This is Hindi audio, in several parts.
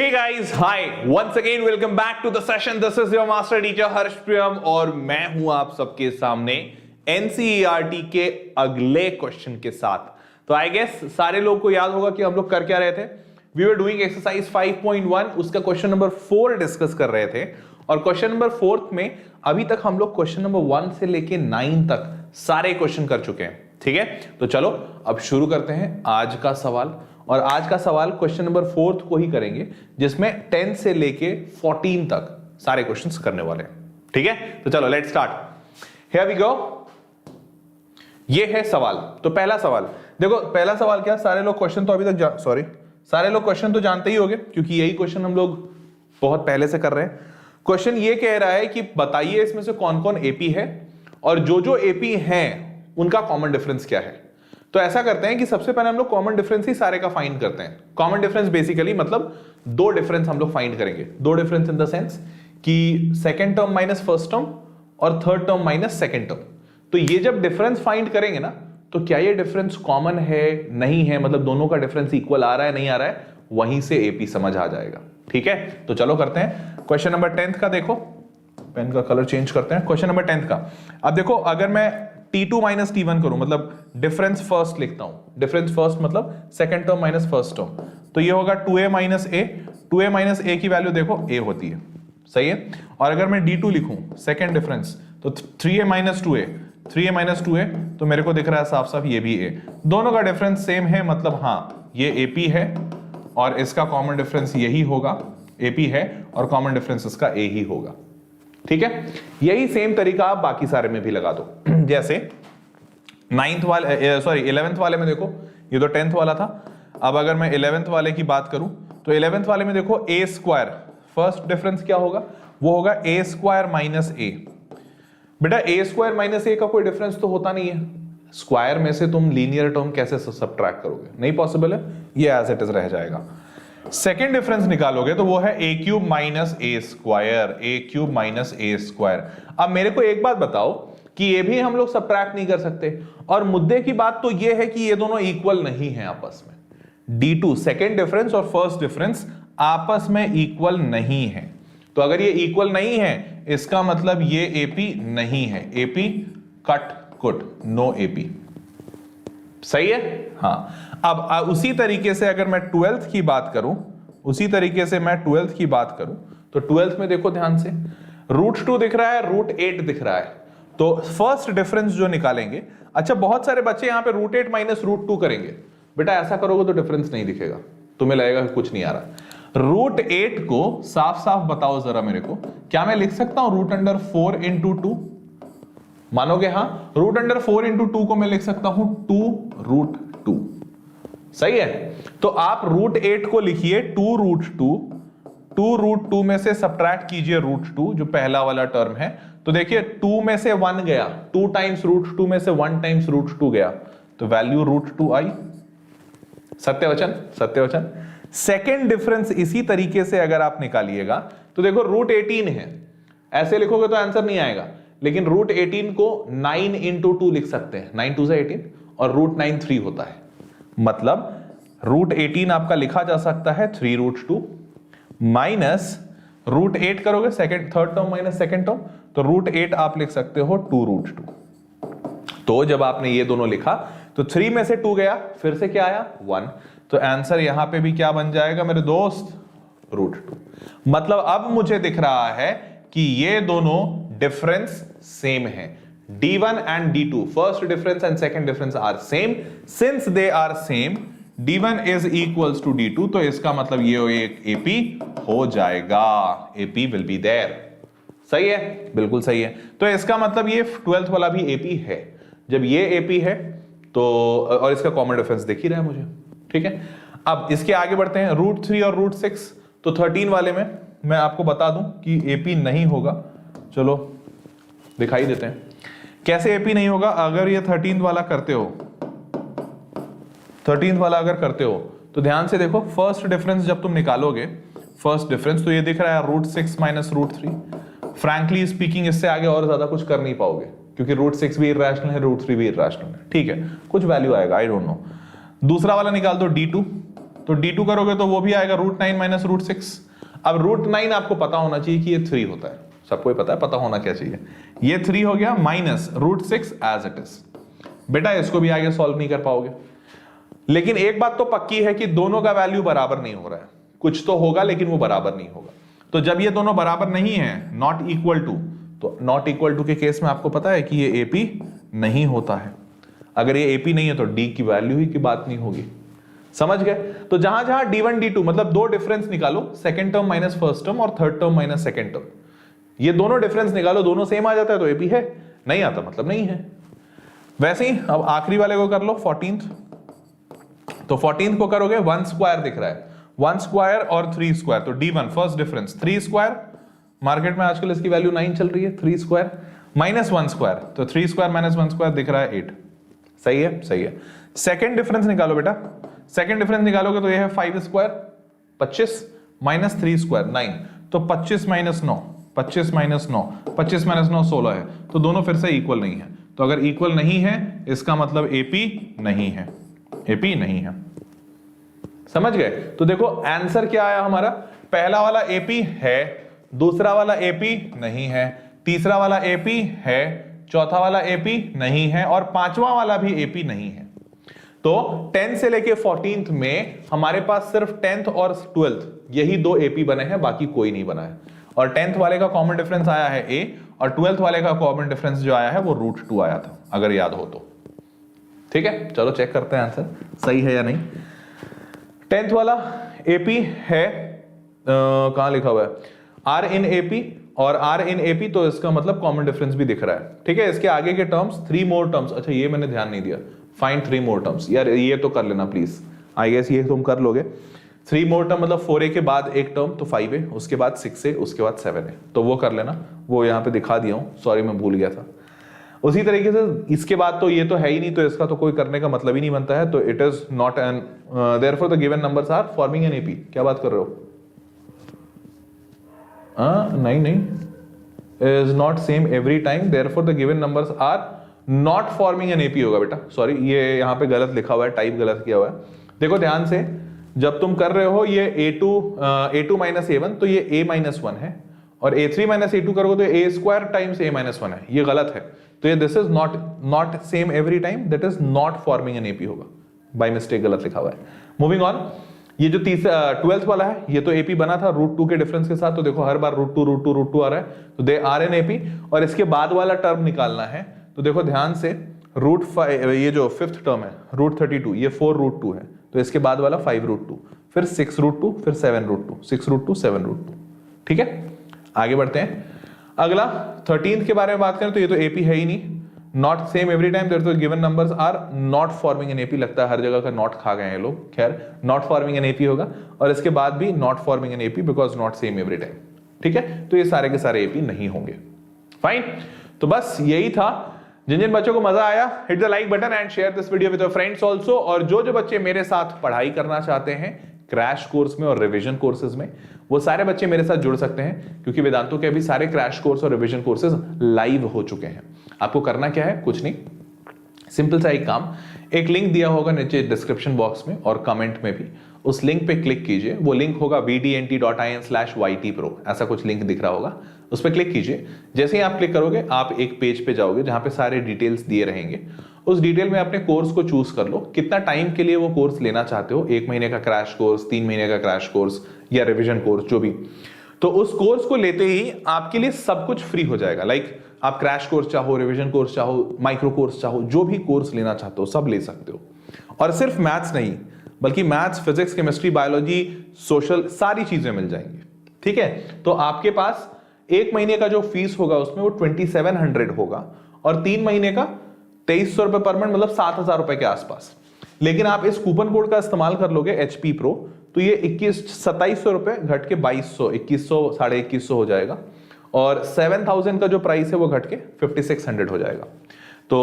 Hey guys, hi. Once again welcome back to the session. This is your master teacher हर्ष प्रियम और मैं हूं आप सबके सामने NCERT के अगले क्वेश्चन के साथ। तो आई गेस सारे लोग को याद होगा कि हम लोग कर क्या रहे थे। वी वर डूइंग एक्सरसाइज 5.1, उसका क्वेश्चन नंबर 4 डिस्कस कर रहे थे और क्वेश्चन नंबर 4 में अभी तक हम लोग क्वेश्चन नंबर 1 से लेके 9 तक सारे क्वेश्चन कर चुके हैं। ठीक है, तो चलो अब शुरू करते हैं आज का सवाल। और आज का सवाल क्वेश्चन नंबर 4 को ही करेंगे जिसमें 10 से लेके 14 तक सारे क्वेश्चंस करने वाले हैं। ठीक है, तो चलो let's start. Here we go. ये है सवाल। तो पहला सवाल देखो, पहला सवाल क्या, सारे लोग क्वेश्चन तो अभी तक सारे लोग क्वेश्चन तो जानते ही होंगे क्योंकि यही क्वेश्चन हम लोग बहुत पहले से कर रहे हैं। क्वेश्चन ये कह रहा है कि बताइए इसमें से कौन कौन एपी है और जो एपी हैं उनका कॉमन डिफरेंस क्या है। तो ऐसा करते हैं कि सबसे पहले हम लोग कॉमन डिफरेंस ही सारे का फाइंड करते हैं। कॉमन डिफरेंस बेसिकली मतलब दो डिफरेंस हम लोग फाइंड करेंगे। दो डिफरेंस इन द सेंस कि second term minus first term और third term minus second term. तो ये जब डिफरेंस फाइंड करेंगे ना, तो क्या ये डिफरेंस कॉमन है नहीं है, मतलब दोनों का डिफरेंस इक्वल आ रहा है नहीं आ रहा है, वहीं से एपी समझ आ जाएगा। ठीक है, तो चलो करते हैं। क्वेश्चन नंबर 10 का देखो, पेन का कलर चेंज करते हैं। क्वेश्चन नंबर 10 का अब देखो, अगर मैं T2 माइनस T1 करूं, मतलब डिफरेंस फर्स्ट लिखता हूं। डिफरेंस फर्स्ट मतलब second term minus first term, तो ये होगा 2a minus a। 2a minus a की वैल्यू देखो a होती है, सही है। और अगर मैं D2 लिखूं सेकंड डिफरेंस, तो 3a minus 2a, 3a minus 2a, तो मेरे को दिख रहा है साफ साफ ये भी a। दोनों का डिफरेंस सेम है, मतलब हाँ ये AP है और इसका कॉमन डिफरेंस यही होगा, AP है और कॉमन डिफरेंस इसका a ही होगा। ठीक है, यही सेम तरीका आप बाकी सारे में भी लगा दो। जैसे 11th वाले में देखो, ये तो 10th वाला था। अब अगर मैं 11th वाले की बात करूं तो 11th वाले में देखो a स्क्वायर, फर्स्ट डिफरेंस क्या होगा, वो होगा a स्क्वायर माइनस a। बेटा a स्क्वायर माइनस a का कोई डिफरेंस तो होता नहीं है, स्क्वायर में से तुम लीनियर टर्म कैसे सब्ट्रैक्ट करोगे, नहीं पॉसिबल है, ये एज इट इज रह जाएगा। सेकेंड डिफरेंस निकालोगे तो वो है a cube minus a square, a cube minus a square. अब मेरे को एक बात बताओ कि ये भी हम लोग सब्ट्रैक्ट नहीं कर सकते, और मुद्दे की बात तो ये है कि ये दोनों इक्वल नहीं है आपस में। D2 सेकेंड डिफरेंस और फर्स्ट डिफरेंस आपस में इक्वल नहीं है। तो अगर ये इक्वल नहीं है इसका मतलब ये AP नहीं है, AP कट कुट, नो AP। सही है, हाँ। अब उसी तरीके से अगर मैं 12th की बात करूं, उसी तरीके से मैं 12th की बात करूं, तो 12th में देखो ध्यान से, √2 दिख रहा है, √8 दिख रहा है। तो फर्स्ट डिफरेंस जो निकालेंगे, अच्छा बहुत सारे बच्चे यहां पे √8 माइनस √2 करेंगे। बेटा ऐसा करोगे तो डिफरेंस नहीं दिखेगा, तुम्हें लगेगा कि कुछ नहीं आ रहा। √8 को साफ साफ बताओ जरा मेरे को, क्या मैं लिख सकता हूं √4 इंटू 2? मानोगे हाँ, √4 इंटू 2 को मैं लिख सकता हूं 2√2। सही है, तो आप √8 को लिखिए 2√2, 2√2 में से सब्ट्रैक्ट कीजिए √2 जो पहला वाला टर्म है। तो देखिए 2 में से 1 गया, 2 टाइम्स √2 में से 1 टाइम्स √2 गया, तो वैल्यू √2 आई। सत्यवचन, सत्यवचन। सेकेंड डिफरेंस इसी तरीके से अगर आप निकालिएगा तो देखो √18 है, ऐसे लिखोगे तो आंसर नहीं आएगा, लेकिन √18 को 9 इंटू 2 लिख सकते हैं, 9 2 से 18 और √9 3 होता है, मतलब √18 आपका लिखा जा सकता है 3√2 माइनस √8 करोगे second third term minus second term, तो √8 आप लिख सकते हो 2√2। तो जब आपने ये दोनों लिखा तो 3 में से 2 गया, फिर से क्या आया 1, तो आंसर यहां पे भी क्या बन जाएगा मेरे दोस्त, √2। मतलब अब मुझे दिख रहा है कि ये दोनों डिफरेंस सेम है। D1 and D2, first difference and second difference are same. Since they are same, D1 is equals to D2, तो इसका मतलब ये एक AP हो जाएगा, AP will be there। सही है, बिल्कुल सही है। तो इसका मतलब ये 12th वाला भी AP है। जब ये AP है तो, और इसका कॉमन डिफरेंस दिख ही रहा है मुझे। ठीक है, अब इसके आगे बढ़ते हैं। √3 और √6, तो 13 वाले में मैं आपको बता दूं कि AP नहीं होगा। चलो दिखाई देते हैं कैसे AP नहीं होगा। अगर ये 13th वाला करते हो, 13th वाला अगर करते हो तो ध्यान से देखो, फर्स्ट डिफरेंस जब तुम निकालोगे, फर्स्ट डिफरेंस तो ये दिख रहा है √6 माइनस √3। फ्रैंकली स्पीकिंग इससे आगे और ज्यादा कुछ कर नहीं पाओगे क्योंकि √6 भी इरैशनल है, √3 भी इरैशनल है। ठीक है, कुछ वैल्यू आएगा, आई डोंट नो। दूसरा वाला निकाल दो D2, तो D2 करोगे तो वो भी आएगा √9 माइनस √6। अब √9 आपको पता होना चाहिए कि ये 3 होता है, सबको ही पता है, पता होना क्या चाहिए, ये 3 हो गया माइनस √6 एज इट इज। बेटा इसको भी आगे सॉल्व नहीं कर पाओगे, लेकिन एक बात तो पक्की है कि दोनों का वैल्यू बराबर नहीं हो रहा है, कुछ तो होगा लेकिन वो बराबर नहीं होगा। तो जब ये दोनों बराबर नहीं है, नॉट इक्वल टू, तो नॉट इक्वल टू के केस में आपको पता है कि ये AP नहीं होता है। अगर ये AP नहीं है तो D की वैल्यू ही की बात नहीं होगी। समझ गए? तो जहां जहां D1 D2 मतलब दो डिफरेंस निकालो, second term minus first term और third term minus second term, ये दोनों डिफरेंस निकालो, दोनों सेम आ जाता है तो AP है, नहीं आता मतलब नहीं है। वैसे ही अब आखिरी वाले को कर लो 14th, तो 14th को करोगे 1 स्क्वायर दिख रहा है, 1 स्क्वायर और 3 स्क्वायर, तो D1 first difference 3 square, market में आजकल इसकी वैल्यू 9 चल रही है, 3 स्क्वायर माइनस 1 स्क्वायर, तो 3 स्क्वायर माइनस 1 स्क्वायर दिख रहा है 8। सही है, सही है। सेकंड डिफरेंस निकालो बेटा, सेकंड डिफरेंस निकालोगे तो ये है 5 स्क्वायर 25 माइनस 3 स्क्वायर 9, तो 25 माइनस 9, 25 माइनस 9, 25 माइनस 9 16 है, तो दोनों फिर से इक्वल नहीं है। तो अगर इक्वल नहीं है इसका मतलब AP नहीं है, AP नहीं है। समझ गए? तो देखो आंसर क्या आया हमारा, पहला वाला AP है, दूसरा वाला AP नहीं है, तीसरा वाला AP है, चौथा वाला AP नहीं है और पांचवा वाला भी AP नहीं है। तो 10 से लेके 14th में हमारे पास सिर्फ 10th और 12th यही दो AP बने हैं, बाकी कोई नहीं बना है। और 10th वाले का कॉमन डिफरेंस आया है A और 12th वाले का कॉमन डिफरेंस जो आया है वो √2 आया था, अगर याद हो तो। ठीक है, चलो चेक करते हैं आंसर सही है या नहीं। 10th वाला AP है, कहां लिखा हुआ है R in AP और R in AP, तो इसका मतलब कॉमन डिफरेंस भी दिख रहा है। ठीक है, इसके आगे के टर्म्स 3 मोर टर्म्स, अच्छा ये मैंने ध्यान नहीं दिया, फाइंड 3 मोर टर्म्स, यार ये तो कर लेना प्लीज, आई गेस ये तुम कर लोगे। 3 मोर टर्म मतलब 4A के बाद एक टर्म तो 5A, उसके बाद 6A, उसके बाद 7A, तो वो कर लेना, वो यहाँ पे दिखा दिया हूँ, सॉरी मैं भूल गया था। उसी तरीके से इसके बाद तो ये तो है ही नहीं, तो इसका तो कोई करने का मतलब ही नहीं बनता है, तो it is not an, therefore the given numbers are forming an AP। क्या बात कर रहे हो? नहीं, is not same every time, therefore the given numbers are not forming an AP होगा बेटा, सॉरी ये यहाँ पे गलत लिखा हुआ है, टाइप गलत किया हुआ है। देखो ध्यान से, जब तुम कर रहे हो ये A2 माइनस A1, तो ये A माइनस 1 है, और A3 माइनस A2 करोगे तो A square times A minus 1 है, ये गलत है। तो ये this is not same every time, that is not forming an AP होगा, बाय मिस्टेक गलत लिखा हुआ है। मूविंग ऑन, ये जो 12th वाला है ये तो AP बना था √2 के डिफरेंस के साथ, तो देखो हर बार √2 आ रहा है, तो दे आर एन AP। और इसके बाद वाला टर्म निकालना है, तो देखो ध्यान से, √5, ये जो 5th टर्म है √32, ये 4√2 है, तो इसके बाद वाला 5√2, फिर 6√2, फिर 7√2, 6√2 7√2। ठीक है, आगे बढ़ते हैं। अगला 13th के बारे में बात करें तो ये तो AP है ही नहीं, not same every time, there given numbers are not forming an AP, लगता है हर जगह का नॉट खा गए हैं लोग, खैर नॉट फॉर्मिंग एन AP होगा, और इसके बाद भी not forming an AP because not same every time. ठीक है, तो ये सारे के सारे AP नहीं होंगे। फाइन, तो बस यही था। जिन जिन बच्चों को मजा आया, hit the like button and share this video with your friends also. और जो जो बच्चे मेरे साथ पढ़ाई करना चाहते हैं क्रैश कोर्स में और रिवीजन कोर्सेज में, वो सारे बच्चे मेरे साथ जुड़ सकते हैं, क्योंकि वेदांतों के अभी सारे क्रैश कोर्स और रिवीजन कोर्सेज लाइव हो चुके हैं। आपको करना क्या है, कुछ नहीं, सिंपल सा एक काम, एक लिंक दिया होगा नीचे डिस्क्रिप्शन बॉक्स में और कमेंट में भी, उस लिंक पे क्लिक कीजिए। वो लिंक होगा vdnt.in/ytpro, ऐसा कुछ लिंक दिख रहा होगा, उस पर क्लिक कीजिए। जैसे ही आप क्लिक करोगे आप एक पेज पे जाओगे जहां पे सारे डिटेल्स दिए रहेंगे। उस डिटेल में अपने कोर्स को चूज कर लो, कितना टाइम के लिए वो कोर्स लेना चाहते हो, 1 महीने का क्रैश कोर्स, 3 महीने का क्रैश कोर्स या रिवीजन कोर्स, जो भी। तो उस कोर्स को लेते ही आपके लिए सब कुछ फ्री हो जाएगा। लाइक आप क्रैश कोर्स चाहो, रिवीजन कोर्स चाहो, माइक्रो कोर्स चाहो, जो भी कोर्स लेना चाहते हो सब ले सकते हो। और सिर्फ मैथ्स नहीं, बल्कि maths, physics, chemistry, biology, social, सारी चीजें मिल जाएंगी। ठीक है, तो आपके पास 1 महीने का जो फीस होगा उसमें वो 2700 होगा, और 3 महीने का 2300 रुपए पर मंथ, मतलब 7000 रुपए के आसपास। लेकिन आप इस कूपन कोड का इस्तेमाल कर लोगे HP Pro, तो ये 2700 रुपए घट के 2200, 2100, 2150 हो जाएगा, और 7000 का जो प्राइस है वो घट के 5600 हो जाएगा। तो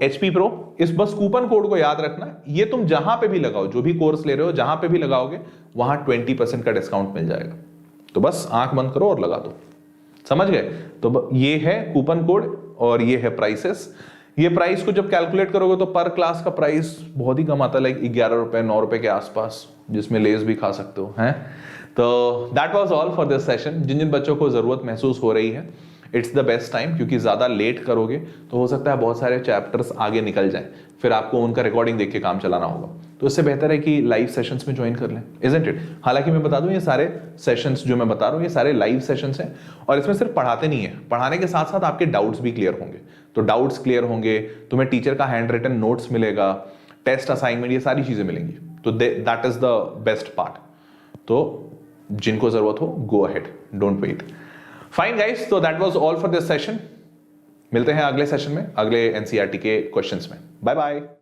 HP Pro, इस बस कूपन कोड को याद रखना, ये तुम जहां पे भी लगाओ, जो भी कोर्स ले रहे हो जहां पे भी लगाओगे वहां 20% का डिस्काउंट मिल जाएगा। तो बस आंख बंद करो और लगा दो, समझ गए? तो ये है कूपन कोड और ये है प्राइसेस। ये प्राइस को जब कैलकुलेट करोगे तो पर क्लास का प्राइस बहुत ही कम आता है, लाइक 11 रुपए 9 रुपए के आसपास, जिसमें लेस भी खा सकते हो हैं। तो that was all for this सेशन। जिन जिन बच्चों को जरूरत महसूस हो रही है, इट्स द बेस्ट टाइम, क्योंकि ज्यादा लेट करोगे तो हो सकता है बहुत सारे चैप्टर्स आगे निकल जाए, फिर आपको उनका रिकॉर्डिंग देख के काम चलाना होगा। तो इससे बेहतर है कि लाइव सेशंस में ज्वाइन कर लें, इजंट इट। हालांकि मैं बता दूं, ये सारे सेशंस जो मैं बता रहा हूं ये सारे लाइव सेशंस हैं, और इसमें सिर्फ पढ़ाते नहीं है, पढ़ाने के साथ साथ आपके डाउट्स भी क्लियर होंगे। तो डाउट्स क्लियर होंगे, तुम्हें टीचर का हैंड रिटन नोट्स मिलेगा, टेस्ट असाइनमेंट, ये सारी चीजें मिलेंगी। तो that is the best part. तो जिनको जरूरत हो, go ahead, don't wait. Fine guys, तो that was all for this session. मिलते हैं अगले सेशन में, अगले एनसीईआरटी के क्वेश्चंस में। Bye bye.